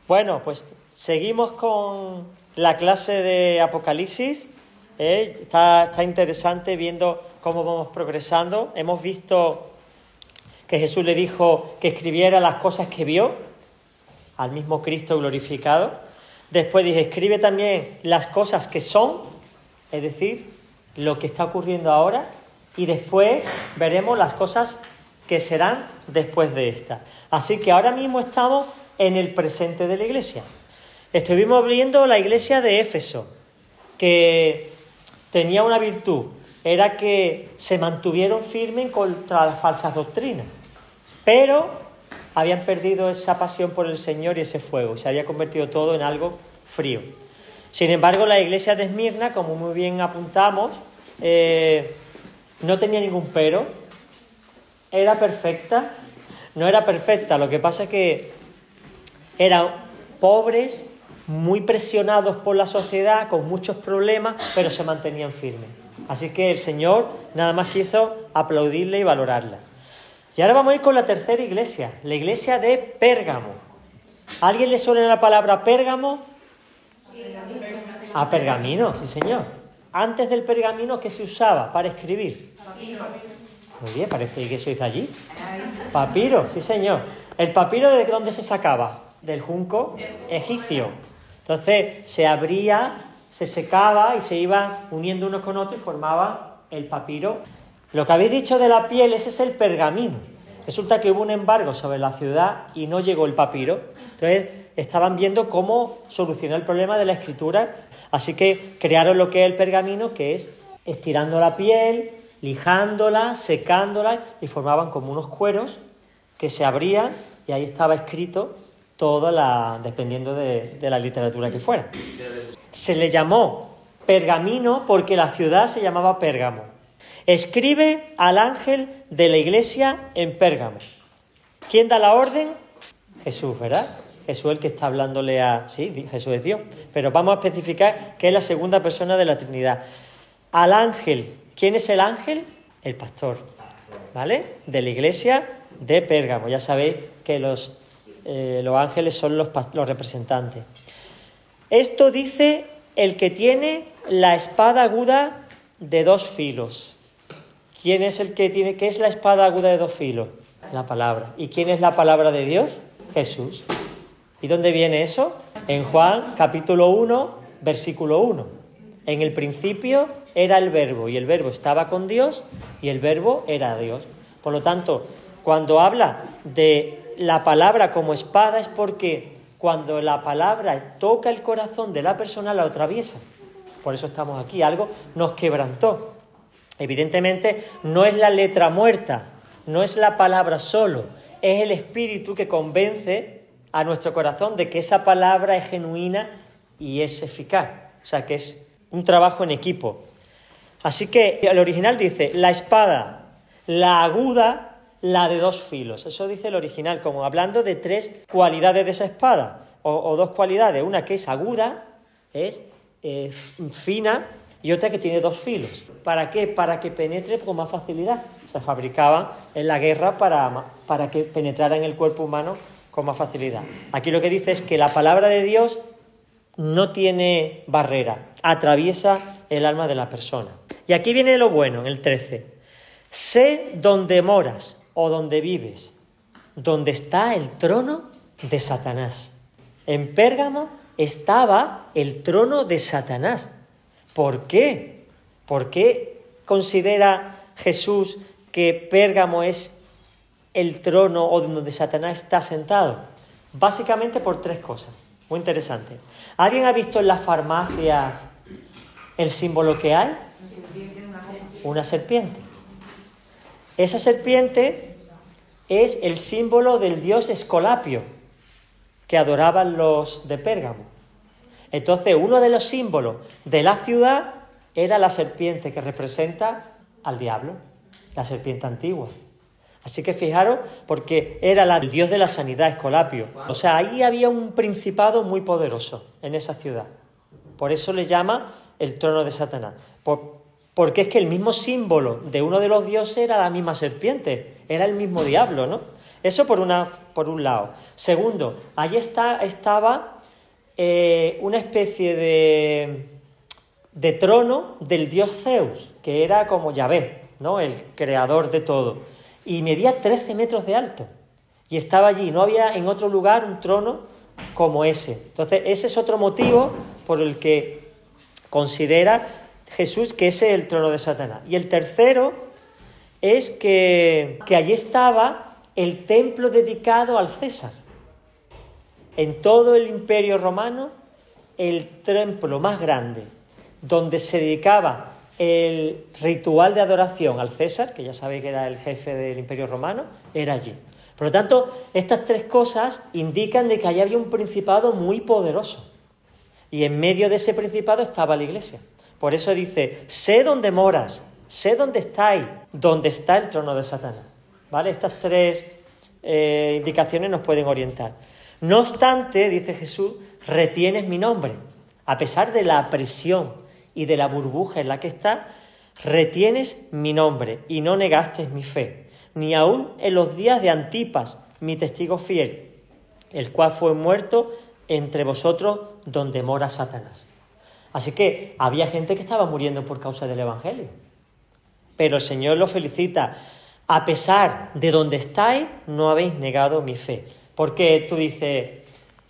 Bueno, pues seguimos con la clase de Apocalipsis. Está interesante viendo cómo vamos progresando. Hemos visto que Jesús le dijo que escribiera las cosas que vio al mismo Cristo glorificado. Después dije, escribe también las cosas que son, es decir, lo que está ocurriendo ahora. Y después veremos las cosas que serán después de esta. Así que ahora mismo estamos en el presente de la iglesia. Estuvimos viendo la iglesia de Éfeso, que tenía una virtud, era que se mantuvieron firmes contra las falsas doctrinas, pero habían perdido esa pasión por el Señor y ese fuego, y se había convertido todo en algo frío. Sin embargo, la iglesia de Esmirna, como muy bien apuntamos, no tenía ningún pero, era perfecta. No era perfecta, lo que pasa es que eran pobres, muy presionados por la sociedad, con muchos problemas, pero se mantenían firmes. Así que el Señor nada más quiso aplaudirle y valorarla. Y ahora vamos a ir con la tercera iglesia, la iglesia de Pérgamo. ¿A alguien le suena la palabra Pérgamo? A pergamino, sí señor. Antes del pergamino, ¿qué se usaba para escribir? Muy bien, parece que sois de allí. Papiro, sí señor. ¿El papiro de dónde se sacaba? Del junco egipcio. Entonces se abría, se secaba y se iban uniendo unos con otros y formaba el papiro. Lo que habéis dicho de la piel, ese es el pergamino. Resulta que hubo un embargo sobre la ciudad y no llegó el papiro. Entonces estaban viendo cómo solucionar el problema de la escritura. Así que crearon lo que es el pergamino, que es estirando la piel, lijándola, secándola, y formaban como unos cueros que se abrían y ahí estaba escrito todo, dependiendo de la literatura que fuera. Se le llamó pergamino porque la ciudad se llamaba Pérgamo. Escribe al ángel de la iglesia en Pérgamo. ¿Quién da la orden? Jesús, ¿verdad? Jesús el que está hablándole a... Sí, Jesús es Dios, pero vamos a especificar que es la segunda persona de la Trinidad. Al ángel. ¿Quién es el ángel? El pastor, ¿vale? De la iglesia de Pérgamo. Ya sabéis que los ángeles son los representantes. Esto dice el que tiene la espada aguda de 2 filos. ¿Quién es el que tiene? ¿Qué es la espada aguda de 2 filos? La palabra. ¿Y quién es la palabra de Dios? Jesús. ¿Y dónde viene eso? En Juan capítulo 1, versículo 1. En el principio era el Verbo, y el Verbo estaba con Dios, y el Verbo era Dios. Por lo tanto, cuando habla de la palabra como espada, es porque cuando la palabra toca el corazón de la persona, la atraviesa. Por eso estamos aquí, algo nos quebrantó. Evidentemente, no es la letra muerta, no es la palabra solo, es el Espíritu que convence a nuestro corazón de que esa palabra es genuina y es eficaz. O sea, que es un trabajo en equipo. Así que el original dice, la espada, la aguda, la de 2 filos. Eso dice el original, como hablando de 3 cualidades de esa espada, o 2 cualidades. Una que es aguda, es fina, y otra que tiene 2 filos. ¿Para qué? Para que penetre con más facilidad. Se fabricaban en la guerra para que penetrara en el cuerpo humano con más facilidad. Aquí lo que dice es que la palabra de Dios no tiene barrera, atraviesa el alma de la persona. Y aquí viene lo bueno, en el 13. Sé dónde moras o dónde vives, donde está el trono de Satanás. En Pérgamo estaba el trono de Satanás. ¿Por qué? ¿Por qué considera Jesús que Pérgamo es el trono o donde Satanás está sentado? Básicamente por 3 cosas. Muy interesante. ¿Alguien ha visto en las farmacias el símbolo que hay? Una serpiente. Esa serpiente es el símbolo del dios Escolapio, que adoraban los de Pérgamo. Entonces, uno de los símbolos de la ciudad era la serpiente, que representa al diablo, la serpiente antigua. Así que fijaros, porque era el dios de la sanidad, Escolapio. O sea, ahí había un principado muy poderoso en esa ciudad. Por eso le llama el trono de Satanás. Porque es que el mismo símbolo de uno de los dioses era la misma serpiente, era el mismo diablo, ¿no? Eso por un lado. Segundo, allí estaba una especie de trono del dios Zeus, que era como Yahvé, ¿no? El creador de todo. Y medía 13 metros de alto. Y estaba allí. No había en otro lugar un trono como ese. Entonces, ese es otro motivo por el que considera Jesús que ese es el trono de Satanás. Y el tercero es que allí estaba el templo dedicado al César. En todo el Imperio Romano, el templo más grande donde se dedicaba el ritual de adoración al César, que ya sabéis que era el jefe del Imperio Romano, era allí. Por lo tanto, estas tres cosas indican de que allí había un principado muy poderoso. Y en medio de ese principado estaba la iglesia. Por eso dice, sé dónde moras, sé dónde estáis, dónde está el trono de Satanás. ¿Vale? Estas tres indicaciones nos pueden orientar. No obstante, dice Jesús, retienes mi nombre. A pesar de la presión y de la burbuja en la que estás, retienes mi nombre y no negaste mi fe, ni aun en los días de Antipas, mi testigo fiel, el cual fue muerto entre vosotros donde mora Satanás. Así que había gente que estaba muriendo por causa del Evangelio. Pero el Señor lo felicita. A pesar de donde estáis, no habéis negado mi fe. Porque tú dices,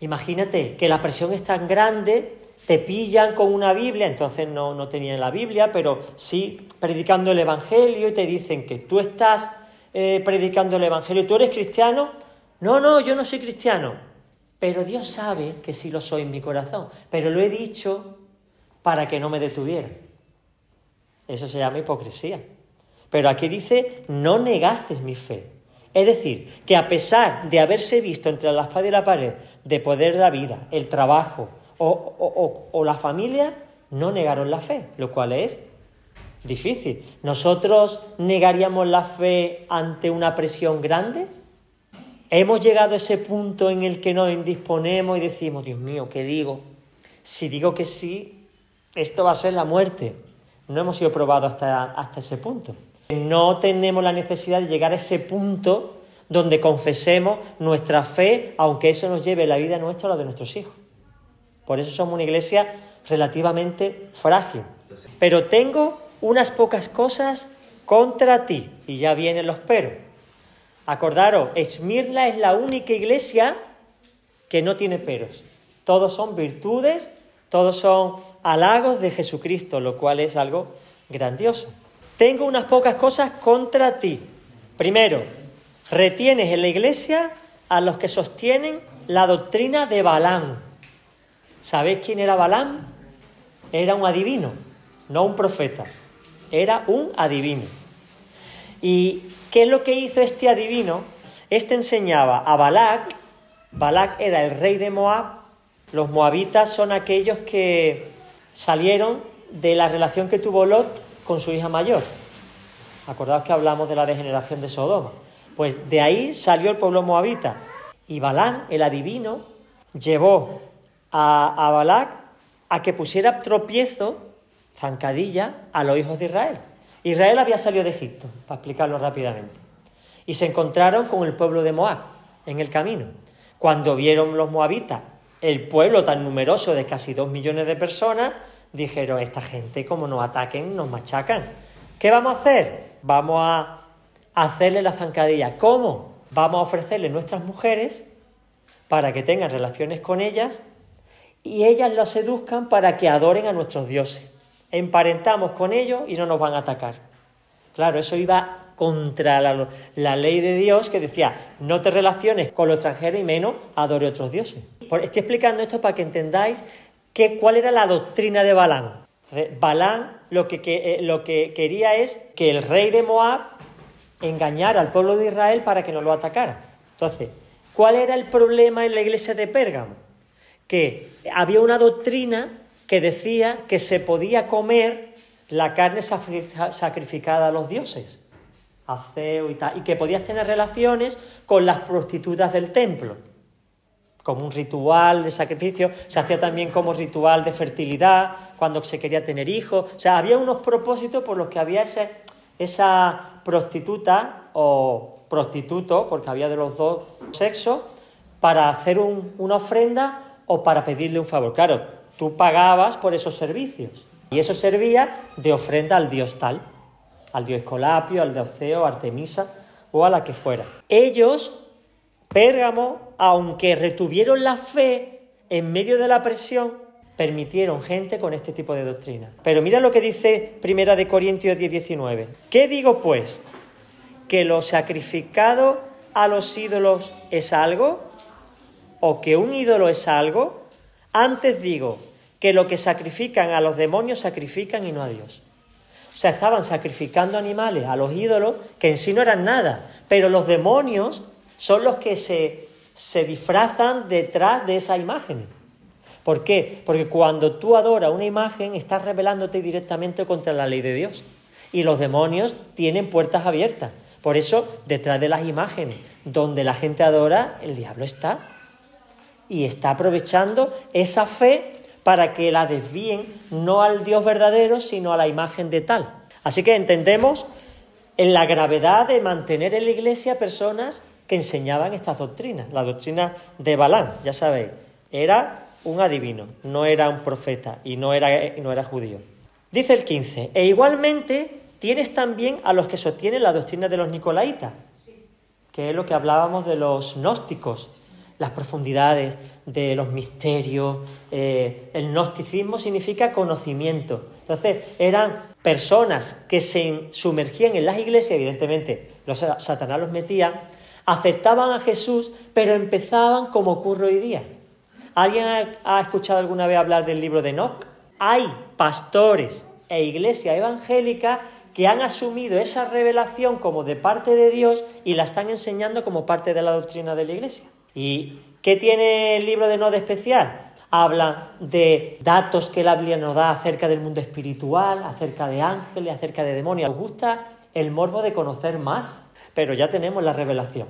imagínate que la presión es tan grande, te pillan con una Biblia, entonces no tenían la Biblia, pero sí predicando el Evangelio y te dicen que tú estás predicando el Evangelio. ¿Tú eres cristiano? No, yo no soy cristiano. Pero Dios sabe que sí lo soy en mi corazón. Pero lo he dicho para que no me detuvieran. Eso se llama hipocresía. Pero aquí dice, no negasteis mi fe. Es decir, que a pesar de haberse visto entre la espada y la pared, de poder la vida, el trabajo o la familia, no negaron la fe, lo cual es difícil. ¿Nosotros negaríamos la fe ante una presión grande? ¿Hemos llegado a ese punto en el que nos indisponemos y decimos, Dios mío, ¿qué digo? Si digo que sí, esto va a ser la muerte. No hemos sido probados hasta ese punto. No tenemos la necesidad de llegar a ese punto donde confesemos nuestra fe, aunque eso nos lleve la vida nuestra o la de nuestros hijos. Por eso somos una iglesia relativamente frágil. Pero tengo unas pocas cosas contra ti. Y ya vienen los peros. Acordaros, Esmirna es la única iglesia que no tiene peros. Todos son virtudes, todos son halagos de Jesucristo, lo cual es algo grandioso. Tengo unas pocas cosas contra ti. Primero, retienes en la iglesia a los que sostienen la doctrina de Balaam. ¿Sabéis quién era Balaam? Era un adivino, no un profeta. Era un adivino. ¿Y qué es lo que hizo este adivino? Este enseñaba a Balac. Balac era el rey de Moab. Los moabitas son aquellos que salieron de la relación que tuvo Lot con su hija mayor. Acordaos que hablamos de la degeneración de Sodoma. Pues de ahí salió el pueblo moabita. Y Balaam, el adivino, llevó a Balac a que pusiera tropiezo, zancadilla, a los hijos de Israel. Israel había salido de Egipto, para explicarlo rápidamente. Y se encontraron con el pueblo de Moab en el camino. Cuando vieron los moabitas el pueblo tan numeroso de casi 2 millones de personas, dijeron, esta gente como nos ataquen, nos machacan. ¿Qué vamos a hacer? Vamos a hacerle la zancadilla. ¿Cómo? Vamos a ofrecerle nuestras mujeres para que tengan relaciones con ellas y ellas los seduzcan para que adoren a nuestros dioses. Emparentamos con ellos y no nos van a atacar. Claro, eso iba contra la ley de Dios que decía, no te relaciones con los extranjeros y menos adore a otros dioses. Estoy explicando esto para que entendáis cuál era la doctrina de Balaam. Balaam lo que quería es que el rey de Moab engañara al pueblo de Israel para que no lo atacara. Entonces, ¿cuál era el problema en la iglesia de Pérgamo? Que había una doctrina que decía que se podía comer la carne sacrificada a los dioses, a Zeus y tal, y que podías tener relaciones con las prostitutas del templo, como un ritual de sacrificio. Se hacía también como ritual de fertilidad, cuando se quería tener hijos. O sea, había unos propósitos por los que había esa prostituta o prostitutos, porque había de los dos sexos, para hacer una ofrenda o para pedirle un favor. Claro, tú pagabas por esos servicios y eso servía de ofrenda al dios tal, al dios Escolapio, al dios Ceo, Artemisa o a la que fuera. Ellos, Pérgamo, aunque retuvieron la fe en medio de la presión, permitieron gente con este tipo de doctrina. Pero mira lo que dice 1 Corintios 10:19. ¿Qué digo pues? ¿Que lo sacrificado a los ídolos es algo? ¿O que un ídolo es algo? Antes digo que lo que sacrifican a los demonios sacrifican y no a Dios. O sea, estaban sacrificando animales a los ídolos que en sí no eran nada, pero los demonios son los que se disfrazan detrás de esa imagen. ¿Por qué? Porque cuando tú adoras una imagen estás rebelándote directamente contra la ley de Dios. Y los demonios tienen puertas abiertas. Por eso, detrás de las imágenes donde la gente adora, el diablo está. Y está aprovechando esa fe para que la desvíen no al Dios verdadero, sino a la imagen de tal. Así que entendemos en la gravedad de mantener en la iglesia personas que enseñaban estas doctrinas. La doctrina de Balaam, ya sabéis, era un adivino, no era un profeta y no era judío. Dice el 15, e igualmente tienes también a los que sostienen la doctrina de los nicolaitas, que es lo que hablábamos de los gnósticos, las profundidades de los misterios. El gnosticismo significa conocimiento. Entonces, eran personas que se sumergían en las iglesias, evidentemente Satanás los metía, aceptaban a Jesús, pero empezaban como ocurre hoy día. ¿Alguien ha escuchado alguna vez hablar del libro de Enoc? Hay pastores e iglesias evangélicas que han asumido esa revelación como de parte de Dios y la están enseñando como parte de la doctrina de la iglesia. ¿Y qué tiene el libro de Enoc de especial? Habla de datos que la Biblia nos da acerca del mundo espiritual, acerca de ángeles, acerca de demonios. Nos gusta el morbo de conocer más, pero ya tenemos la revelación.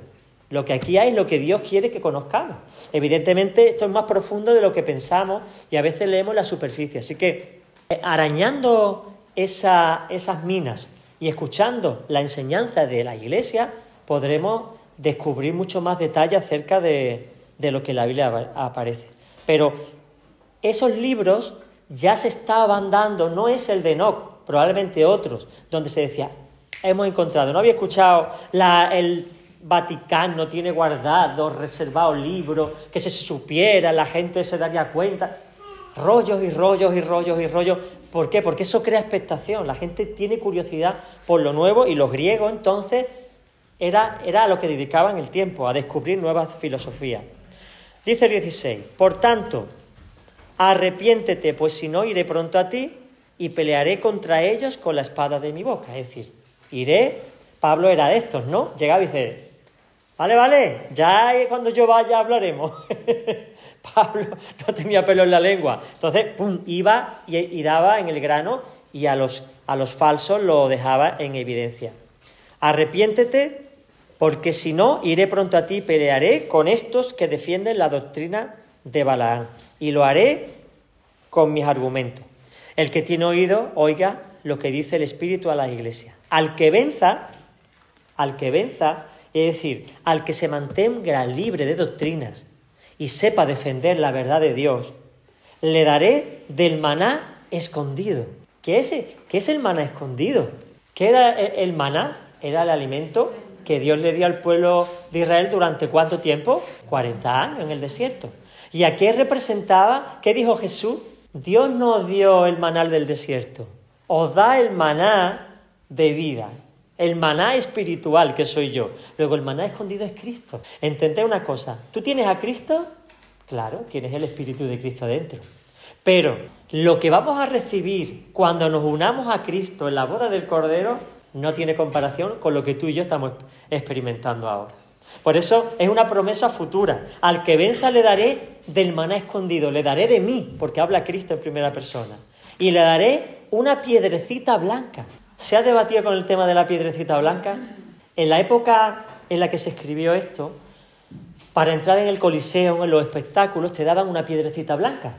Lo que aquí hay es lo que Dios quiere que conozcamos. Evidentemente esto es más profundo de lo que pensamos y a veces leemos la superficie. Así que arañando esas minas y escuchando la enseñanza de la Iglesia, podremos descubrir mucho más detalle acerca de lo que en la Biblia aparece. Pero esos libros ya se estaban dando, no es el de Enoc, probablemente otros, donde se decía, hemos encontrado, no había escuchado el Vaticano tiene guardados, reservados libros, que si se supiera la gente se daría cuenta. Rollos y rollos y rollos y rollos. ¿Por qué? Porque eso crea expectación. La gente tiene curiosidad por lo nuevo y los griegos entonces era a lo que dedicaban el tiempo, a descubrir nuevas filosofías. Dice el 16, por tanto, arrepiéntete, pues si no iré pronto a ti y pelearé contra ellos con la espada de mi boca. Es decir, Pablo era de estos, ¿no? Llegaba y dice, vale, ya cuando yo vaya hablaremos. Pablo no tenía pelo en la lengua. Entonces, iba y daba en el grano y a los falsos lo dejaba en evidencia. Arrepiéntete, porque si no, iré pronto a ti y pelearé con estos que defienden la doctrina de Balaam. Y lo haré con mis argumentos. El que tiene oído, oiga lo que dice el Espíritu a las iglesias. Al que venza, es decir, al que se mantenga libre de doctrinas y sepa defender la verdad de Dios, le daré del maná escondido. ¿Qué es el maná escondido? ¿Qué era el maná? Era el alimento que Dios le dio al pueblo de Israel durante ¿cuánto tiempo? 40 años en el desierto. ¿Y a qué representaba? ¿Qué dijo Jesús? Dios nos dio el maná del desierto. Os da el maná de vida. El maná espiritual que soy yo. Luego el maná escondido es Cristo. Entended una cosa. ¿Tú tienes a Cristo? Claro, tienes el Espíritu de Cristo dentro. Pero lo que vamos a recibir cuando nos unamos a Cristo en la boda del Cordero no tiene comparación con lo que tú y yo estamos experimentando ahora. Por eso es una promesa futura. Al que venza le daré del maná escondido, le daré de mí, porque habla Cristo en primera persona. Y le daré una piedrecita blanca. ¿Se ha debatido con el tema de la piedrecita blanca? En la época en la que se escribió esto, para entrar en el Coliseo, en los espectáculos, te daban una piedrecita blanca,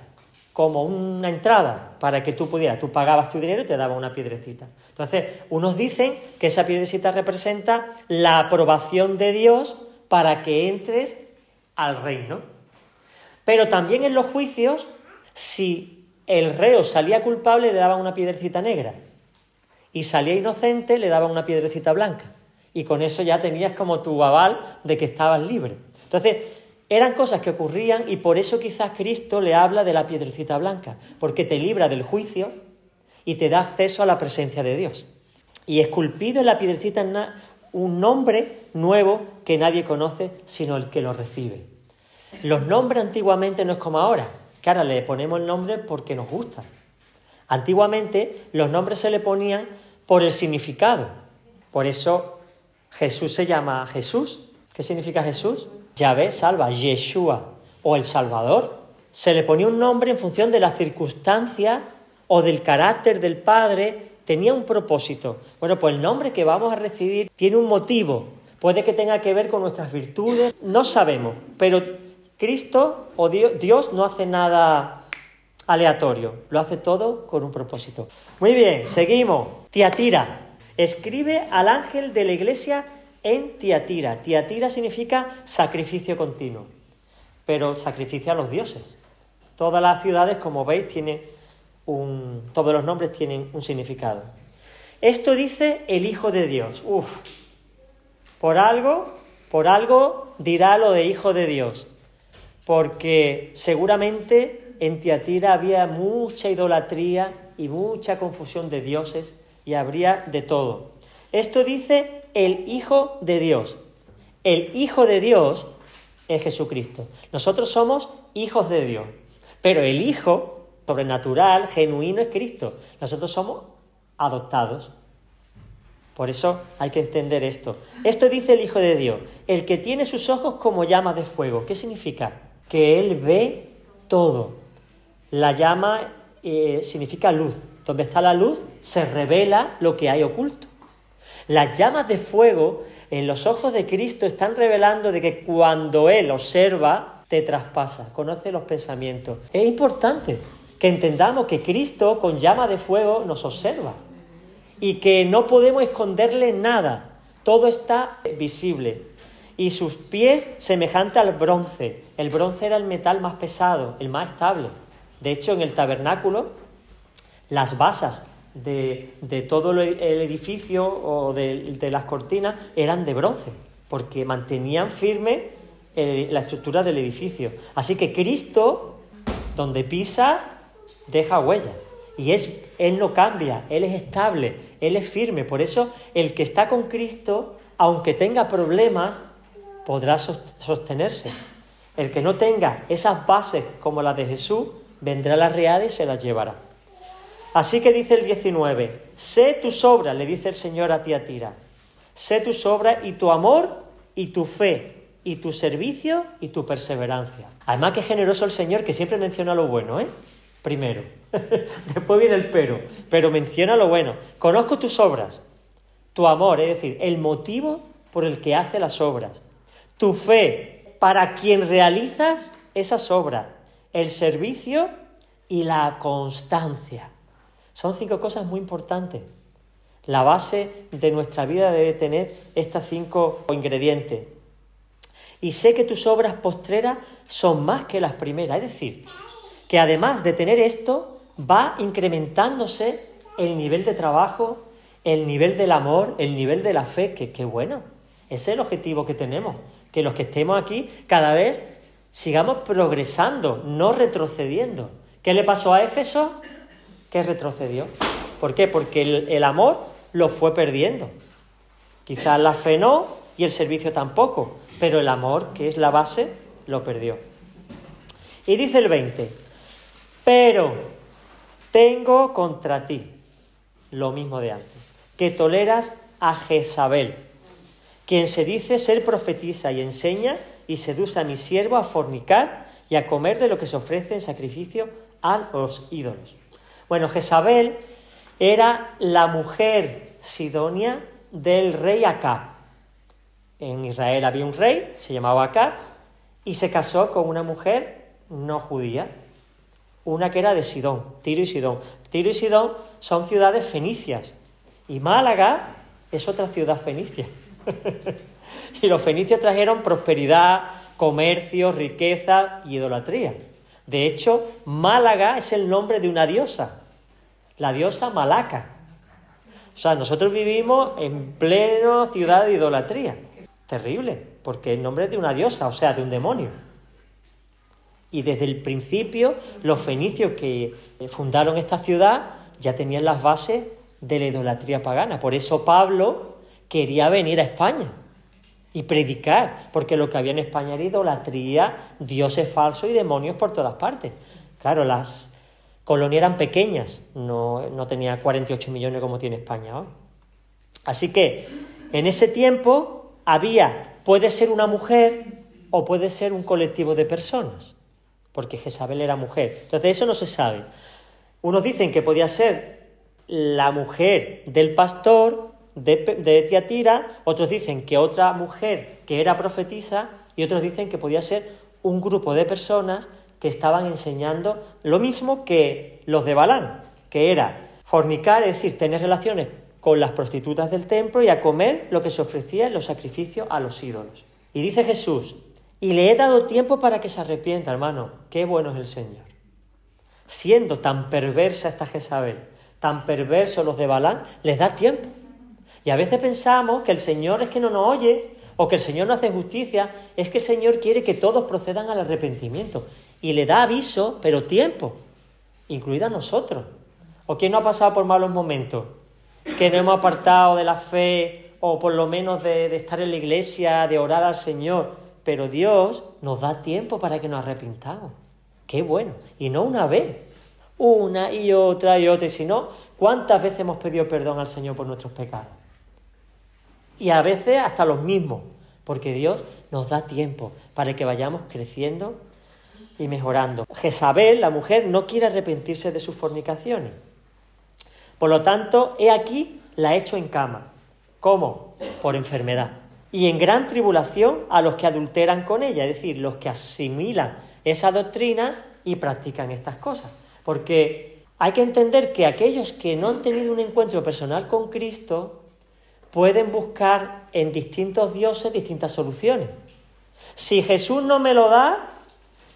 como una entrada para que tú pudieras. Tú pagabas tu dinero y te daban una piedrecita. Entonces, unos dicen que esa piedrecita representa la aprobación de Dios para que entres al reino. Pero también en los juicios, si el reo salía culpable, le daban una piedrecita negra. Y salía inocente, le daban una piedrecita blanca. Y con eso ya tenías como tu aval de que estabas libre. Entonces, eran cosas que ocurrían y por eso quizás Cristo le habla de la piedrecita blanca, porque te libra del juicio y te da acceso a la presencia de Dios. Y esculpido en la piedrecita un nombre nuevo que nadie conoce sino el que lo recibe. Los nombres antiguamente no es como ahora, que ahora le ponemos el nombre porque nos gusta. Antiguamente los nombres se le ponían por el significado. Por eso Jesús se llama Jesús. ¿Qué significa Jesús? Yahvé salva, Yeshua, o el Salvador. Se le ponía un nombre en función de la circunstancia o del carácter del Padre. Tenía un propósito. Bueno, pues el nombre que vamos a recibir tiene un motivo. Puede que tenga que ver con nuestras virtudes, no sabemos. Pero Cristo o Dios no hace nada aleatorio, lo hace todo con un propósito. Muy bien, seguimos. Tiatira. Escribe al ángel de la iglesia en Tiatira. Tiatira significa sacrificio continuo, pero sacrificio a los dioses. Todas las ciudades, como veis, todos los nombres tienen un significado. Esto dice el Hijo de Dios. Por algo dirá lo de Hijo de Dios, porque seguramente en Tiatira había mucha idolatría y mucha confusión de dioses y habría de todo. Esto dice el Hijo de Dios. El Hijo de Dios es Jesucristo. Nosotros somos hijos de Dios, pero el Hijo sobrenatural, genuino, es Cristo. Nosotros somos adoptados. Por eso hay que entender esto. Esto dice el Hijo de Dios, el que tiene sus ojos como llamas de fuego. ¿Qué significa? Que Él ve todo. La llama significa luz. Donde está la luz se revela lo que hay oculto. Las llamas de fuego en los ojos de Cristo están revelando de que cuando Él observa, te traspasa, conoce los pensamientos. Es importante que entendamos que Cristo con llama de fuego nos observa y que no podemos esconderle nada. Todo está visible. Y sus pies semejante al bronce. El bronce era el metal más pesado, el más estable. De hecho, en el tabernáculo, las basas de todo el edificio o de las cortinas eran de bronce, porque mantenían firme la estructura del edificio. Así que Cristo, donde pisa, deja huella. Y Él no cambia, Él es estable, Él es firme. Por eso el que está con Cristo, aunque tenga problemas, podrá sostenerse. El que no tenga esas bases como las de Jesús, vendrá la riada y se las llevará. Así que dice el 19, sé tus obras, le dice el Señor a Tiatira, sé tus obras y tu amor y tu fe y tu servicio y tu perseverancia. Además, qué generoso el Señor, que siempre menciona lo bueno, primero. Después viene el pero menciona lo bueno. Conozco tus obras, tu amor, es decir, el motivo por el que hace las obras, tu fe para quien realizas esas obras, el servicio y la constancia. Son 5 cosas muy importantes. La base de nuestra vida debe tener estas 5 ingredientes. Y sé que tus obras postreras son más que las primeras. Es decir, que además de tener esto, va incrementándose el nivel de trabajo, el nivel del amor, el nivel de la fe, que bueno. Ese es el objetivo que tenemos. Que los que estemos aquí cada vez sigamos progresando, no retrocediendo. ¿Qué le pasó a Éfeso? Que retrocedió. ¿Por qué? Porque el amor lo fue perdiendo. Quizás la fe no y el servicio tampoco, pero el amor, que es la base, lo perdió. Y dice el 20, pero tengo contra ti, lo mismo de antes, que toleras a Jezabel, quien se dice ser profetisa y enseña y seduce a mi siervo a fornicar y a comer de lo que se ofrece en sacrificio a los ídolos. Bueno, Jezabel era la mujer sidonia del rey Acab. En Israel había un rey, se llamaba Acab, y se casó con una mujer no judía, una que era de Sidón, Tiro y Sidón. Tiro y Sidón son ciudades fenicias y Málaga es otra ciudad fenicia. Y los fenicios trajeron prosperidad, comercio, riqueza y idolatría. De hecho, Málaga es el nombre de una diosa, la diosa Malaca. O sea, nosotros vivimos en pleno ciudad de idolatría. Terrible, porque el nombre es de una diosa, o sea, de un demonio. Y desde el principio, los fenicios que fundaron esta ciudad ya tenían las bases de la idolatría pagana. Por eso Pablo quería venir a España y predicar, porque lo que había en España era idolatría, dioses falsos y demonios por todas partes. Claro, las colonias eran pequeñas, no tenía 48 millones como tiene España hoy. Así que en ese tiempo puede ser una mujer o puede ser un colectivo de personas, porque Jezabel era mujer. Entonces eso no se sabe. Unos dicen que podía ser la mujer del pastor de Tiatira, otros dicen que otra mujer que era profetisa y otros dicen que podía ser un grupo de personas que estaban enseñando lo mismo que los de Balaam, que era fornicar, es decir, tener relaciones con las prostitutas del templo y a comer lo que se ofrecía en los sacrificios a los ídolos. Y dice Jesús, y le he dado tiempo para que se arrepienta, hermano. Qué bueno es el Señor. Siendo tan perversa esta Jezabel, tan perversos los de Balaam, les da tiempo. Y a veces pensamos que el Señor es que no nos oye, o que el Señor no hace justicia, es que el Señor quiere que todos procedan al arrepentimiento. Y le da aviso, pero tiempo, incluida nosotros. ¿O quién no ha pasado por malos momentos? Que no hemos apartado de la fe, o por lo menos de estar en la iglesia, de orar al Señor. Pero Dios nos da tiempo para que nos arrepintamos. ¡Qué bueno! Y no una vez, una y otra y otra. Y si no, ¿cuántas veces hemos pedido perdón al Señor por nuestros pecados? Y a veces hasta los mismos, porque Dios nos da tiempo para que vayamos creciendo y mejorando. Jezabel, la mujer, no quiere arrepentirse de sus fornicaciones. Por lo tanto, he aquí la hecho en cama. ¿Cómo? Por enfermedad. Y en gran tribulación a los que adulteran con ella, es decir, los que asimilan esa doctrina y practican estas cosas. Porque hay que entender que aquellos que no han tenido un encuentro personal con Cristo pueden buscar en distintos dioses distintas soluciones. Si Jesús no me lo da,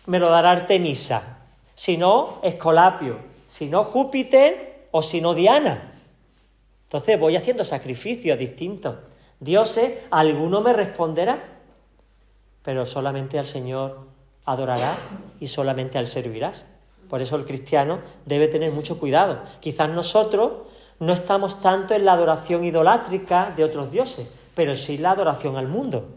me lo dará Artemisa. Si no, Escolapio. Si no, Júpiter o si no, Diana. Entonces voy haciendo sacrificios distintos. Dioses, alguno me responderá, pero solamente al Señor adorarás y solamente a Él servirás. Por eso el cristiano debe tener mucho cuidado. Quizás nosotros no estamos tanto en la adoración idolátrica de otros dioses, pero sí la adoración al mundo.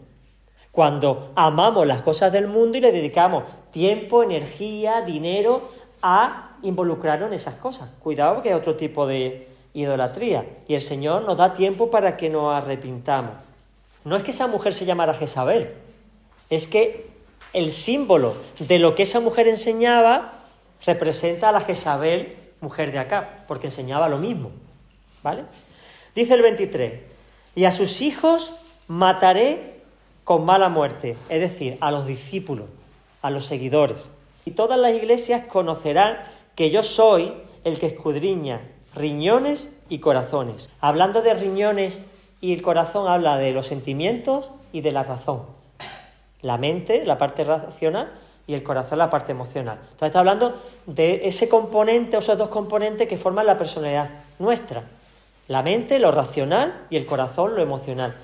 Cuando amamos las cosas del mundo y le dedicamos tiempo, energía, dinero a involucrarnos en esas cosas. Cuidado, que es otro tipo de idolatría. Y el Señor nos da tiempo para que nos arrepintamos. No es que esa mujer se llamara Jezabel, es que el símbolo de lo que esa mujer enseñaba representa a la Jezabel, mujer de Acab, porque enseñaba lo mismo. ¿Vale? Dice el 23, y a sus hijos mataré con mala muerte, es decir, a los discípulos, a los seguidores. Y todas las iglesias conocerán que yo soy el que escudriña riñones y corazones. Hablando de riñones y el corazón, habla de los sentimientos y de la razón. La mente, la parte racional, y el corazón, la parte emocional. Entonces está hablando de ese componente, o esos dos componentes que forman la personalidad nuestra. La mente, lo racional, y el corazón, lo emocional.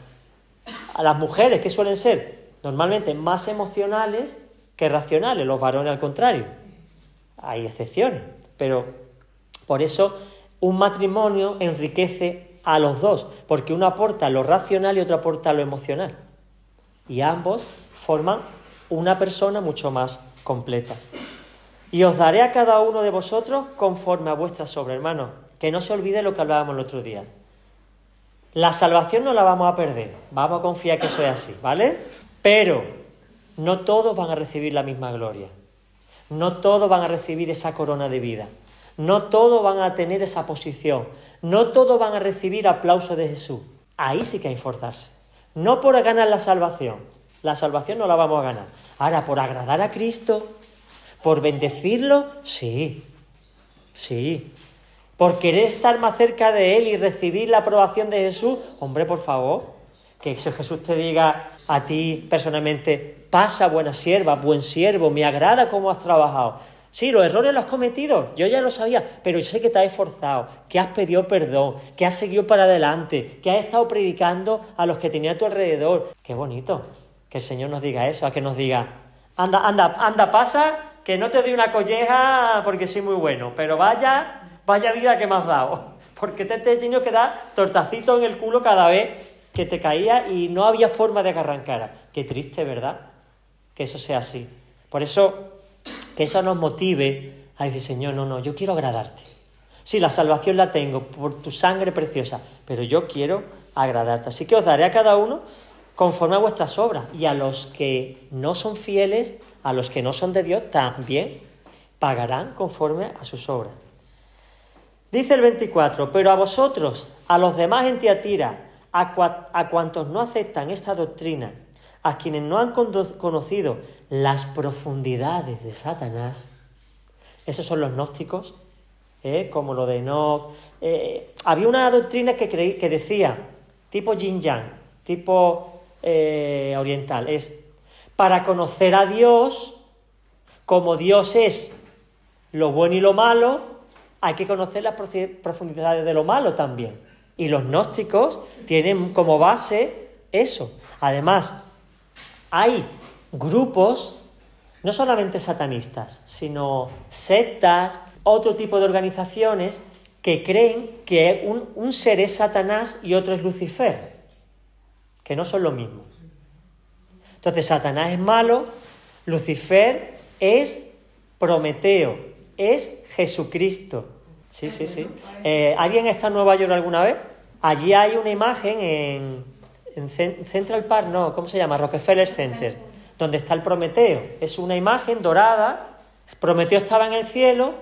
A las mujeres, que suelen ser normalmente más emocionales que racionales, los varones al contrario. Hay excepciones, pero por eso un matrimonio enriquece a los dos, porque uno aporta lo racional y otro aporta lo emocional. Y ambos forman una persona mucho más completa. Y os daré a cada uno de vosotros conforme a vuestras obras, hermanos. Que no se olvide lo que hablábamos el otro día. La salvación no la vamos a perder. Vamos a confiar que eso es así, ¿vale? Pero no todos van a recibir la misma gloria. No todos van a recibir esa corona de vida. No todos van a tener esa posición. No todos van a recibir aplauso de Jesús. Ahí sí que hay que esforzarse. No por ganar la salvación. La salvación no la vamos a ganar. Ahora, por agradar a Cristo, ¿Por bendecirlo? Sí, sí. ¿Por querer estar más cerca de Él y recibir la aprobación de Jesús? Hombre, por favor, que Jesús te diga a ti personalmente, pasa buena sierva, buen siervo, me agrada cómo has trabajado. Sí, los errores los has cometido, yo ya lo sabía, pero yo sé que te has esforzado, que has pedido perdón, que has seguido para adelante, que has estado predicando a los que tenía a tu alrededor. Qué bonito que el Señor nos diga eso, a que nos diga, anda, pasa, que no te doy una colleja porque soy muy bueno, pero vaya vida que me has dado, porque te he tenido que dar tortacitos en el culo cada vez que te caía y no había forma de que arrancara. Qué triste, ¿verdad? Que eso sea así. Por eso, que eso nos motive a decir, Señor, no, yo quiero agradarte. Sí, la salvación la tengo por tu sangre preciosa, pero yo quiero agradarte. Así que os daré a cada uno conforme a vuestras obras, y a los que no son fieles, a los que no son de Dios, también pagarán conforme a sus obras. Dice el 24, pero a vosotros, a los demás en Tiatira, a cuantos no aceptan esta doctrina, a quienes no han conocido las profundidades de Satanás, esos son los gnósticos, como lo de Enoch. Había una doctrina que decía, tipo yin-yang, tipo oriental, es para conocer a Dios, como Dios es lo bueno y lo malo, hay que conocer las profundidades de lo malo también. Y los gnósticos tienen como base eso. Además, hay grupos, no solamente satanistas, sino sectas, otro tipo de organizaciones que creen que un ser es Satanás y otro es Lucifer, que no son lo mismo. Entonces, Satanás es malo, Lucifer es Prometeo, es Jesucristo. Sí. ¿Alguien está en Nueva York alguna vez? Allí hay una imagen en Central Park, no, ¿cómo se llama? Rockefeller Center, donde está el Prometeo. Es una imagen dorada. Prometeo estaba en el cielo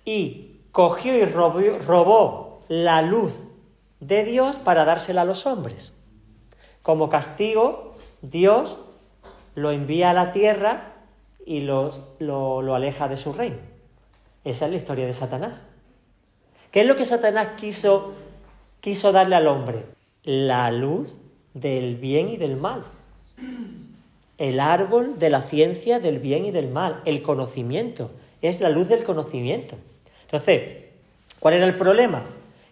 y cogió y robó la luz de Dios para dársela a los hombres. Como castigo, Dios lo envía a la tierra y lo aleja de su reino. Esa es la historia de Satanás. ¿Qué es lo que Satanás quiso darle al hombre? La luz del bien y del mal. El árbol de la ciencia del bien y del mal. El conocimiento. Es la luz del conocimiento. Entonces, ¿cuál era el problema?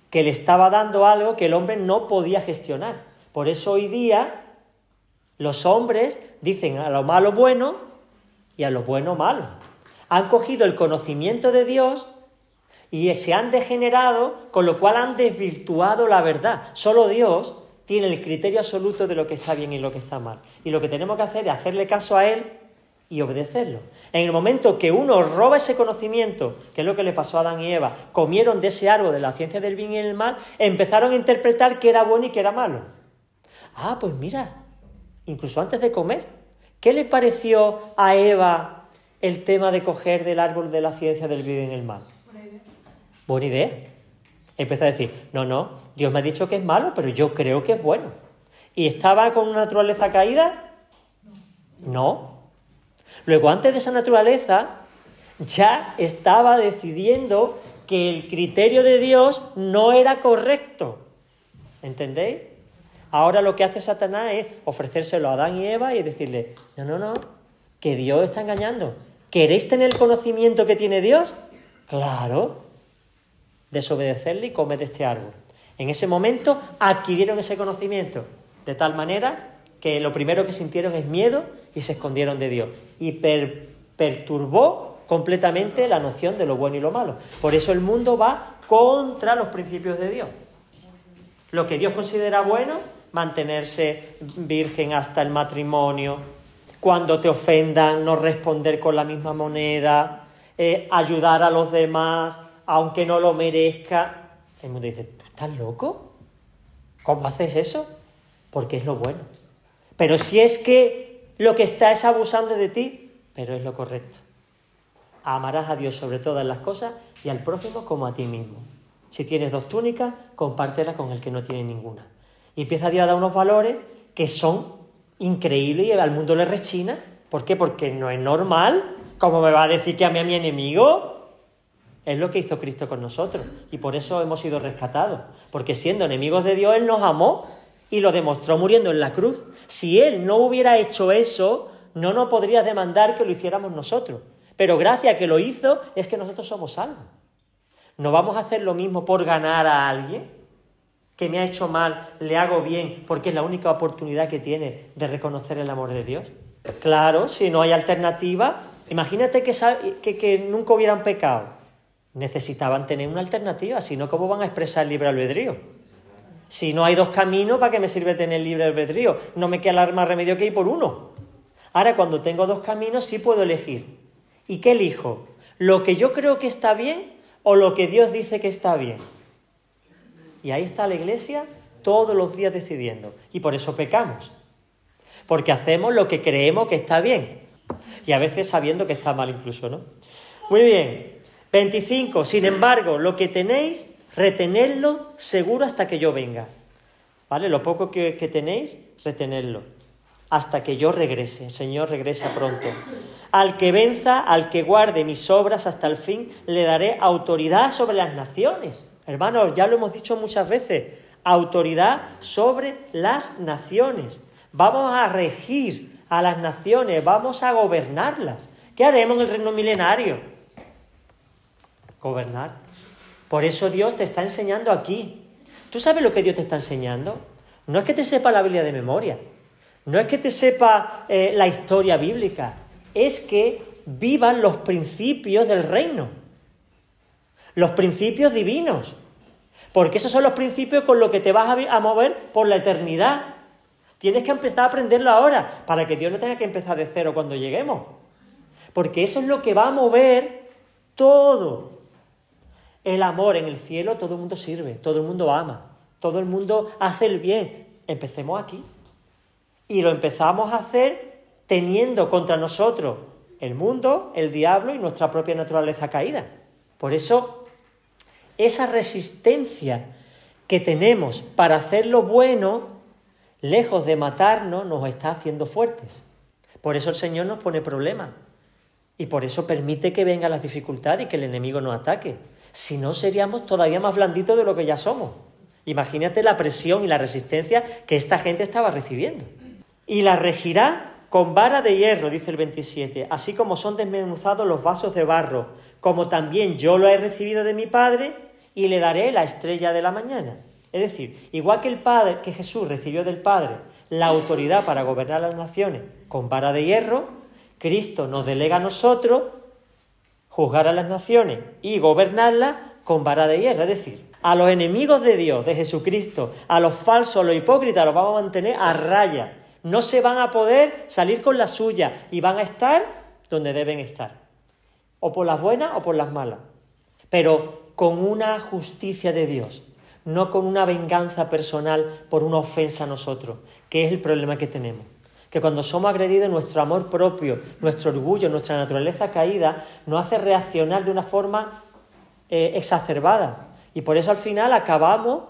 Que le estaba dando algo que el hombre no podía gestionar. Por eso hoy día los hombres dicen a lo malo bueno y a lo bueno malo. Han cogido el conocimiento de Dios y se han degenerado, con lo cual han desvirtuado la verdad. Solo Dios tiene el criterio absoluto de lo que está bien y lo que está mal. Y lo que tenemos que hacer es hacerle caso a Él y obedecerlo. En el momento que uno roba ese conocimiento, que es lo que le pasó a Adán y Eva, comieron de ese árbol de la ciencia del bien y del mal, empezaron a interpretar qué era bueno y qué era malo. Ah, pues mira, incluso antes de comer, ¿qué le pareció a Eva el tema de coger del árbol de la ciencia del bien y del mal? Buena idea. Empezó a decir, no, Dios me ha dicho que es malo, pero yo creo que es bueno. ¿Y estaba con una naturaleza caída? No. Luego, antes de esa naturaleza, ya estaba decidiendo que el criterio de Dios no era correcto. ¿Entendéis? Ahora lo que hace Satanás es ofrecérselo a Adán y Eva y decirle, no, que Dios está engañando. ¿Queréis tener el conocimiento que tiene Dios? Claro. Desobedecerle y comer de este árbol. En ese momento adquirieron ese conocimiento, de tal manera que lo primero que sintieron es miedo y se escondieron de Dios. Y perturbó completamente la noción de lo bueno y lo malo. Por eso el mundo va contra los principios de Dios. Lo que Dios considera bueno, mantenerse virgen hasta el matrimonio, cuando te ofendan, no responder con la misma moneda, ayudar a los demás, aunque no lo merezca. El mundo dice, ¿tú estás loco? ¿Cómo haces eso? Porque es lo bueno. Pero si es que lo que está es abusando de ti, pero es lo correcto. Amarás a Dios sobre todas las cosas y al prójimo como a ti mismo. Si tienes 2 túnicas, compártelas con el que no tiene ninguna. Y empieza Dios a dar unos valores que son increíbles y al mundo le rechina. ¿Por qué? Porque no es normal ¿Cómo me va a decir que ame a mi enemigo? Es lo que hizo Cristo con nosotros. Y por eso hemos sido rescatados. Porque siendo enemigos de Dios, Él nos amó y lo demostró muriendo en la cruz. Si Él no hubiera hecho eso, no nos podría demandar que lo hiciéramos nosotros. Pero gracias a que lo hizo, es que nosotros somos salvos. ¿No vamos a hacer lo mismo por ganar a alguien que me ha hecho mal, le hago bien, porque es la única oportunidad que tiene de reconocer el amor de Dios? Claro, si no hay alternativa, imagínate que nunca hubieran pecado. Necesitaban tener una alternativa, si no, ¿cómo van a expresar libre albedrío? Si no hay dos caminos, ¿para qué me sirve tener libre albedrío? No me queda más remedio que ir por uno. Ahora, cuando tengo dos caminos, sí puedo elegir. ¿Y qué elijo? ¿Lo que yo creo que está bien o lo que Dios dice que está bien? Y ahí está la Iglesia todos los días decidiendo. Y por eso pecamos. Porque hacemos lo que creemos que está bien. Y a veces sabiendo que está mal incluso, ¿no? Muy bien. 25. Sin embargo, lo que tenéis, retenedlo seguro hasta que yo venga. ¿Vale? Lo poco que tenéis, retenedlo. Hasta que yo regrese. Señor, regresa pronto. Al que venza, al que guarde mis obras hasta el fin, le daré autoridad sobre las naciones. Hermanos, ya lo hemos dicho muchas veces. Autoridad sobre las naciones. Vamos a regir a las naciones, vamos a gobernarlas. ¿Qué haremos en el reino milenario? Gobernar. Por eso Dios te está enseñando aquí. ¿Tú sabes lo que Dios te está enseñando? No es que te sepa la Biblia de memoria. No es que te sepa la historia bíblica. Es que vivan los principios del reino. Los principios divinos. Porque esos son los principios con los que te vas a mover por la eternidad. Tienes que empezar a aprenderlo ahora, para que Dios no tenga que empezar de cero cuando lleguemos. Porque eso es lo que va a mover todo. El amor en el cielo, todo el mundo sirve, todo el mundo ama, todo el mundo hace el bien. Empecemos aquí. Y lo empezamos a hacer teniendo contra nosotros el mundo, el diablo y nuestra propia naturaleza caída. Por eso, esa resistencia que tenemos para hacer lo bueno, lejos de matarnos, nos está haciendo fuertes. Por eso el Señor nos pone problemas. Y por eso permite que vengan las dificultades y que el enemigo nos ataque. Si no, seríamos todavía más blanditos de lo que ya somos. Imagínate la presión y la resistencia que esta gente estaba recibiendo. Y la regirá con vara de hierro, dice el 27, así como son desmenuzados los vasos de barro, como también yo lo he recibido de mi Padre, y le daré la estrella de la mañana. Es decir, igual que el Padre, que Jesús recibió del Padre la autoridad para gobernar las naciones con vara de hierro, Cristo nos delega a nosotros juzgar a las naciones y gobernarlas con vara de hierro. Es decir, a los enemigos de Dios, de Jesucristo, a los falsos, a los hipócritas, los vamos a mantener a raya. No se van a poder salir con la suya y van a estar donde deben estar. O por las buenas o por las malas. Pero con una justicia de Dios, no con una venganza personal por una ofensa a nosotros, que es el problema que tenemos. Que cuando somos agredidos, nuestro amor propio, nuestro orgullo, nuestra naturaleza caída, nos hace reaccionar de una forma exacerbada. Y por eso al final acabamos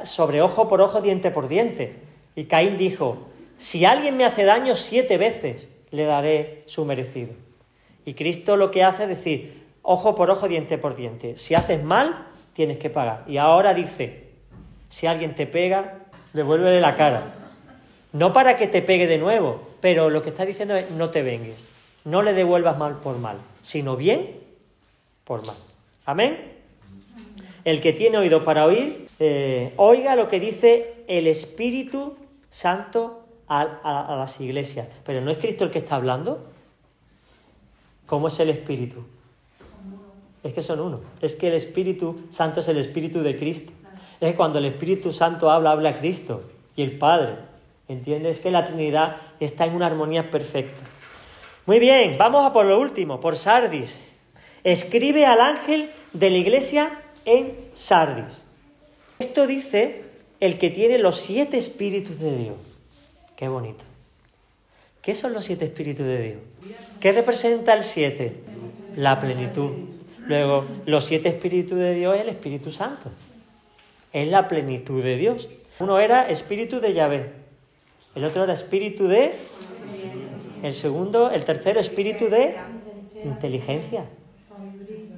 sobre ojo por ojo, diente por diente. Y Caín dijo, si alguien me hace daño 7 veces, le daré su merecido. Y Cristo lo que hace es decir, ojo por ojo, diente por diente. Si haces mal, tienes que pagar. Y ahora dice, si alguien te pega, devuélvele la cara. No para que te pegue de nuevo, pero lo que está diciendo es no te vengues. No le devuelvas mal por mal, sino bien por mal. ¿Amén? El que tiene oído para oír, oiga lo que dice el Espíritu Santo a las iglesias. Pero ¿no es Cristo el que está hablando? ¿Cómo es el Espíritu? Es que son uno. Es que el Espíritu Santo es el Espíritu de Cristo. Es que cuando el Espíritu Santo habla Cristo y el Padre. ¿Entiendes? Que la Trinidad está en una armonía perfecta. Muy bien, vamos a por lo último, por Sardis. Escribe al ángel de la iglesia en Sardis. Esto dice el que tiene los 7 espíritus de Dios. Qué bonito. ¿Qué son los 7 espíritus de Dios? ¿Qué representa el 7? La plenitud. Luego, los 7 espíritus de Dios es el Espíritu Santo. Es la plenitud de Dios. Uno era espíritu de Yahvé. El otro era espíritu de... El tercero espíritu de inteligencia.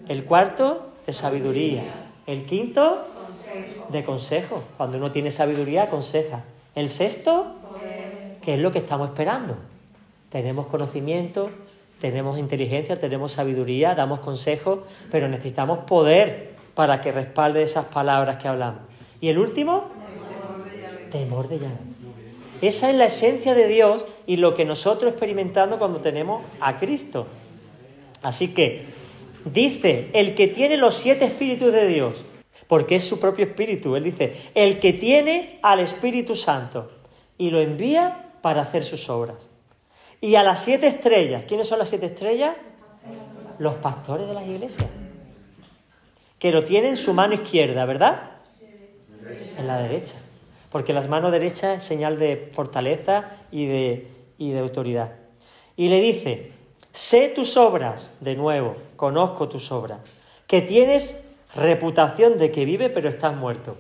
El cuarto, de sabiduría. El quinto, de consejo. Cuando uno tiene sabiduría, aconseja. El sexto, ¿qué es lo que estamos esperando? Tenemos conocimiento, tenemos inteligencia, tenemos sabiduría, damos consejos, pero necesitamos poder para que respalde esas palabras que hablamos. Y el último, temor de Yahvé. Esa es la esencia de Dios y lo que nosotros experimentamos cuando tenemos a Cristo. Así que dice, el que tiene los 7 espíritus de Dios, porque es su propio espíritu. Él dice, el que tiene al Espíritu Santo y lo envía para hacer sus obras. Y a las 7 estrellas, ¿quiénes son las 7 estrellas? Los pastores de las iglesias, que lo tienen en su mano izquierda, ¿verdad? En la derecha, porque la mano derecha es señal de fortaleza y de autoridad. Y le dice, sé tus obras, de nuevo, conozco tus obras, que tienes reputación de que vive pero estás muerto.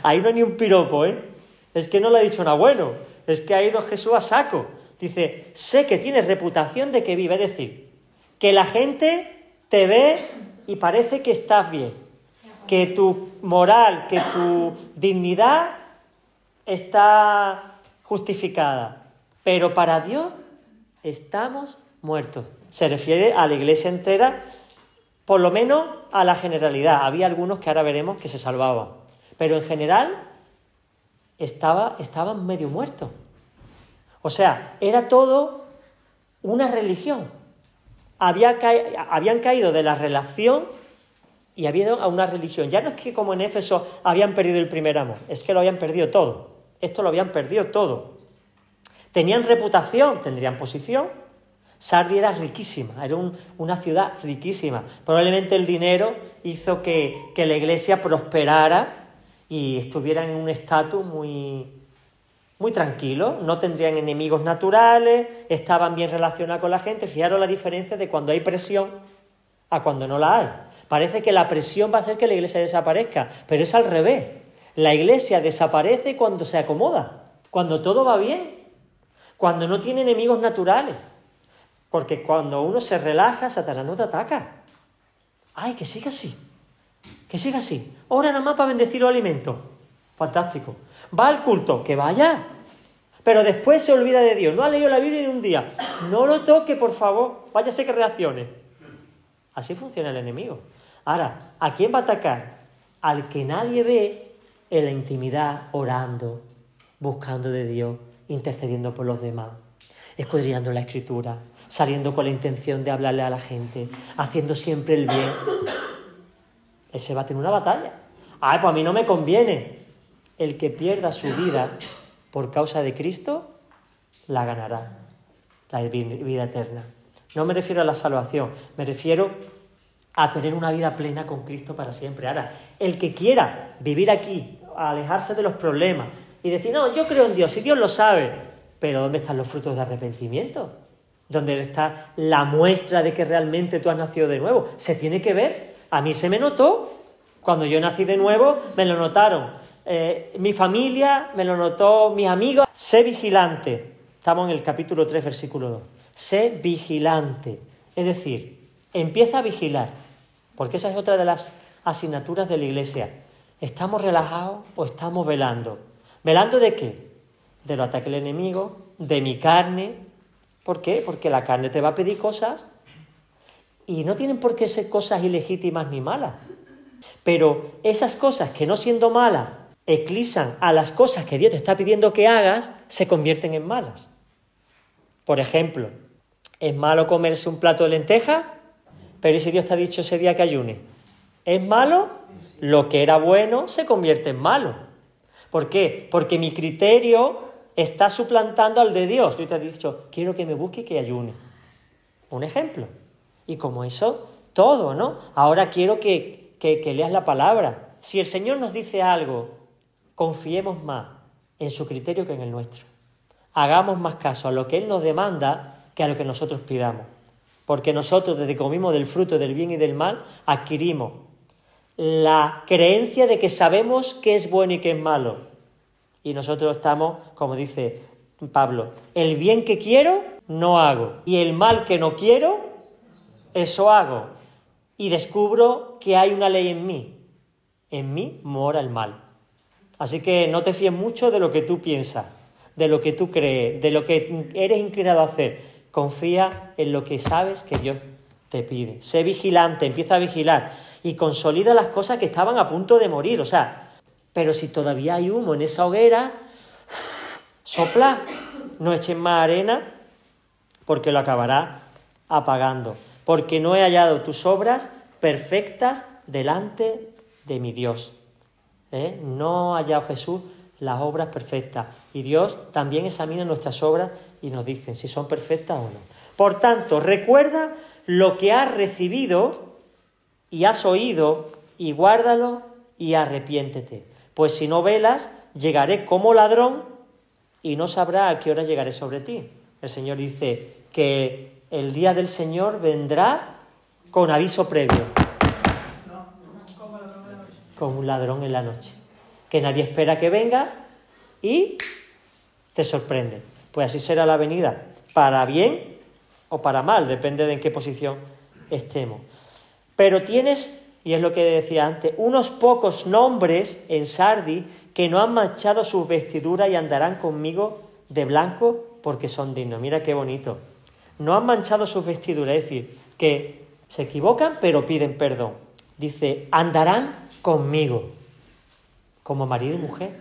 Ahí no hay ni un piropo, ¿eh? Es que no le ha dicho nada bueno, es que ha ido Jesús a saco. Dice, sé que tienes reputación de que vive, es decir, que la gente te ve y parece que estás bien, que tu moral, que tu dignidad está justificada, pero para Dios estamos muertos. Se refiere a la iglesia entera, por lo menos a la generalidad. Había algunos que ahora veremos que se salvaban, pero en general estaban medio muertos. O sea, era todo una religión. Habían caído de la relación y habían ido a una religión. Ya no es que como en Éfeso habían perdido el primer amor, es que lo habían perdido todo. Esto lo habían perdido todo. Tenían reputación, tendrían posición. Sardi era riquísima, era una ciudad riquísima. Probablemente el dinero hizo que la iglesia prosperara y estuviera en un estatus muy tranquilo. No tendrían enemigos naturales, estaban bien relacionados con la gente. Fijaros la diferencia de cuando hay presión a cuando no la hay. Parece que la presión va a hacer que la iglesia desaparezca, pero es al revés. La iglesia desaparece cuando se acomoda, cuando todo va bien, cuando no tiene enemigos naturales. Porque cuando uno se relaja, Satanás no te ataca. ¡Ay, que siga así! Que siga así. Ora nada más para bendecir los alimentos. Fantástico. Va al culto, que vaya. Pero después se olvida de Dios. No ha leído la Biblia ni un día. No lo toque, por favor. Váyase que reaccione. Así funciona el enemigo. Ahora, ¿a quién va a atacar? Al que nadie ve en la intimidad, orando, buscando de Dios, intercediendo por los demás, escudriñando la Escritura, saliendo con la intención de hablarle a la gente, haciendo siempre el bien. Ese va a tener una batalla. Pues a mí no me conviene. El que pierda su vida por causa de Cristo, la ganará, la vida eterna. No me refiero a la salvación, me refiero a tener una vida plena con Cristo para siempre. Ahora, el que quiera vivir aquí, alejarse de los problemas y decir, no, yo creo en Dios, si Dios lo sabe, pero ¿dónde están los frutos de arrepentimiento? ¿Dónde está la muestra de que realmente tú has nacido de nuevo? Se tiene que ver. A mí se me notó. Cuando yo nací de nuevo, me lo notaron. Mi familia me lo notó, mis amigos. Sé vigilante. Estamos en el capítulo 3, versículo 2. Sé vigilante. Es decir, empieza a vigilar. Porque esa es otra de las asignaturas de la iglesia. ¿Estamos relajados o estamos velando? ¿Velando de qué? De los ataques del enemigo, de mi carne. ¿Por qué? Porque la carne te va a pedir cosas y no tienen por qué ser cosas ilegítimas ni malas. Pero esas cosas que no siendo malas eclipsan a las cosas que Dios te está pidiendo que hagas, se convierten en malas. Por ejemplo, ¿es malo comerse un plato de lentejas? Pero ¿y si Dios te ha dicho ese día que ayune? ¿Es malo? Lo que era bueno se convierte en malo. ¿Por qué? Porque mi criterio está suplantando al de Dios. Dios te ha dicho, quiero que me busque y que ayune. Un ejemplo. Y como eso, todo, ¿no? Ahora quiero que leas la palabra. Si el Señor nos dice algo, confiemos más en su criterio que en el nuestro. Hagamos más caso a lo que Él nos demanda que a lo que nosotros pidamos. Porque nosotros, desde que comimos del fruto del bien y del mal, adquirimos la creencia de que sabemos qué es bueno y qué es malo. Y nosotros estamos, como dice Pablo, el bien que quiero, no hago. Y el mal que no quiero, eso hago, y descubro que hay una ley en mí mora el mal. Así que no te fíes mucho de lo que tú piensas, de lo que tú crees, de lo que eres inclinado a hacer. Confía en lo que sabes que Dios te pide. Sé vigilante, empieza a vigilar y consolida las cosas que estaban a punto de morir. O sea, pero si todavía hay humo en esa hoguera, sopla, no eches más arena porque lo acabará apagando. Porque no he hallado tus obras perfectas delante de mi Dios. No ha hallado Jesús las obras perfectas. Y Dios también examina nuestras obras y nos dice si son perfectas o no. Por tanto, recuerda lo que has recibido y has oído y guárdalo y arrepiéntete. Pues si no velas, llegaré como ladrón y no sabrá a qué hora llegaré sobre ti. El Señor dice que el día del Señor vendrá con aviso previo. Como un ladrón en la noche. Que nadie espera que venga y te sorprende. Pues así será la venida, para bien o para mal, depende de en qué posición estemos. Pero tienes, y es lo que decía antes, unos pocos nombres en Sardis que no han manchado sus vestiduras y andarán conmigo de blanco porque son dignos. Mira qué bonito. No han manchado sus vestiduras, es decir, que se equivocan pero piden perdón. Dice, andarán conmigo, como marido y mujer.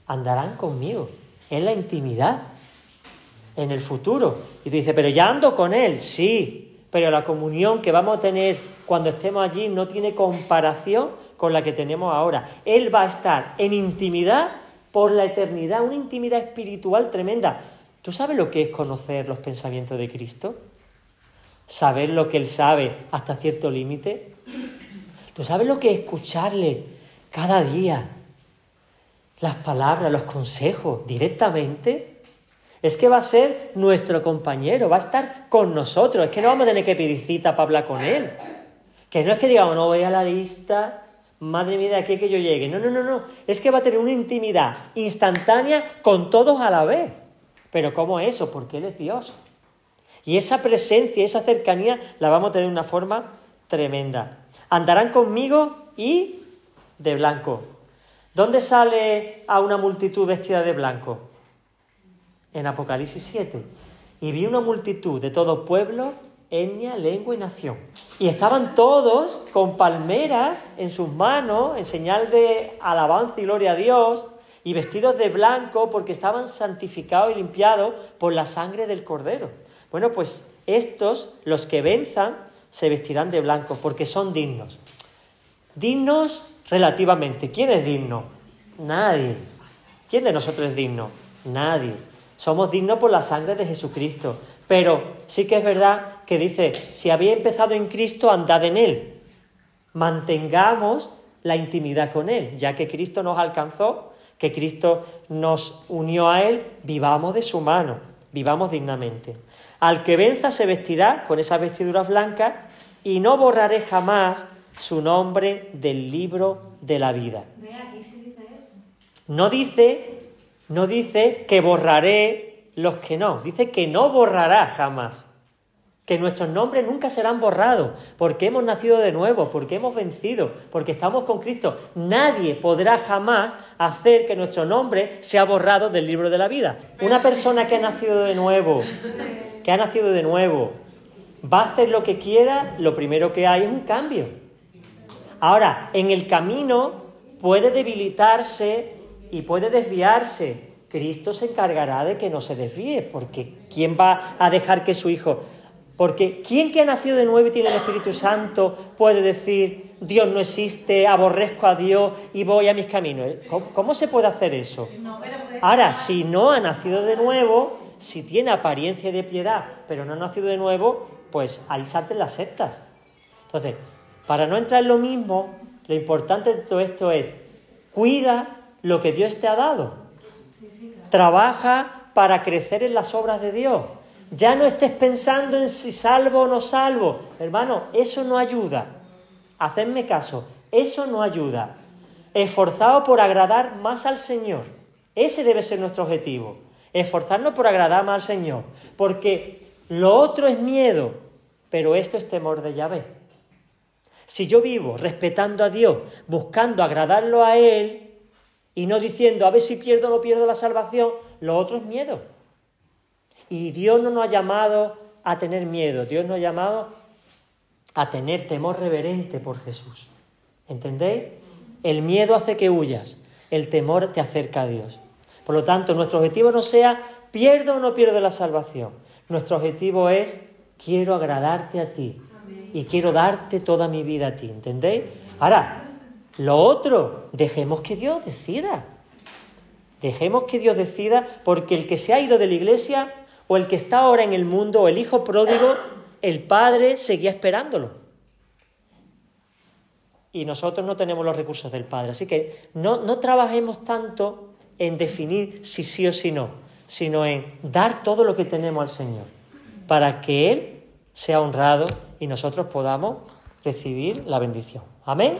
Andarán conmigo, en la intimidad, en el futuro. Y tú dices, pero ya ando con él, sí, pero la comunión que vamos a tener cuando estemos allí no tiene comparación con la que tenemos ahora. Él va a estar en intimidad por la eternidad, una intimidad espiritual tremenda. ¿Tú sabes lo que es conocer los pensamientos de Cristo? ¿Saber lo que Él sabe hasta cierto límite? ¿Tú sabes lo que es escucharle cada día? Las palabras, los consejos, directamente. Es que va a ser nuestro compañero, va a estar con nosotros. Es que no vamos a tener que pedir cita para hablar con él. Que no es que digamos, no voy a la lista, madre mía, de aquí que yo llegue. No. Es que va a tener una intimidad instantánea con todos a la vez. Pero ¿cómo es eso? Porque Él es Dios. Y esa presencia, esa cercanía, la vamos a tener de una forma tremenda. Andarán conmigo y de blanco. ¿Dónde sale a una multitud vestida de blanco? En Apocalipsis 7. Y vi una multitud de todo pueblo, etnia, lengua y nación. Y estaban todos con palmeras en sus manos, en señal de alabanza y gloria a Dios, y vestidos de blanco porque estaban santificados y limpiados por la sangre del Cordero. Bueno, pues estos, los que venzan, se vestirán de blanco porque son dignos. Dignos relativamente. ¿Quién es digno? Nadie. ¿Quién de nosotros es digno? Nadie. Somos dignos por la sangre de Jesucristo. Pero sí que es verdad que dice, si habéis empezado en Cristo, andad en Él. Mantengamos la intimidad con Él. Ya que Cristo nos alcanzó, que Cristo nos unió a Él, vivamos de su mano, vivamos dignamente. Al que venza se vestirá con esas vestiduras blancas y no borraré jamás su nombre del libro de la vida. Aquí sí dice eso. No dice que borraré los que no, dice que no borrará jamás. Que nuestros nombres nunca serán borrados, porque hemos nacido de nuevo, porque hemos vencido, porque estamos con Cristo. Nadie podrá jamás hacer que nuestro nombre sea borrado del libro de la vida. Una persona que ha nacido de nuevo, va a hacer lo que quiera, lo primero que hay es un cambio. Ahora, en el camino puede debilitarse y puede desviarse. Cristo se encargará de que no se desvíe, porque ¿quién va a dejar que su hijo... Porque ¿quién que ha nacido de nuevo y tiene el Espíritu Santo puede decir Dios no existe, aborrezco a Dios y voy a mis caminos? ¿Cómo se puede hacer eso? Ahora, si no ha nacido de nuevo, si tiene apariencia de piedad, pero no ha nacido de nuevo, pues ahí salten las sectas. Entonces, para no entrar en lo mismo, lo importante de todo esto es, cuida lo que Dios te ha dado. Trabaja para crecer en las obras de Dios. Ya no estés pensando en si salvo o no salvo. Hermano, eso no ayuda. Hacedme caso, eso no ayuda. Esforzaos por agradar más al Señor. Ese debe ser nuestro objetivo. Esforzarnos por agradar más al Señor. Porque lo otro es miedo. pero esto es temor de Yahvé. Si yo vivo respetando a Dios, buscando agradarlo a Él y no diciendo a ver si pierdo o no pierdo la salvación, lo otro es miedo. Y Dios no nos ha llamado a tener miedo, Dios nos ha llamado a tener temor reverente por Jesús. ¿Entendéis? El miedo hace que huyas, el temor te acerca a Dios. Por lo tanto, nuestro objetivo no sea pierdo o no pierdo la salvación. Nuestro objetivo es quiero agradarte a ti y quiero darte toda mi vida a ti. ¿Entendéis? Ahora, lo otro, dejemos que Dios decida. Dejemos que Dios decida, porque el que se ha ido de la iglesia o el que está ahora en el mundo o el hijo pródigo, el padre seguía esperándolo. Y nosotros no tenemos los recursos del padre. Así que no trabajemos tanto en definir si sí o si no, sino en dar todo lo que tenemos al Señor para que Él sea honrado y nosotros podamos recibir la bendición. Amén.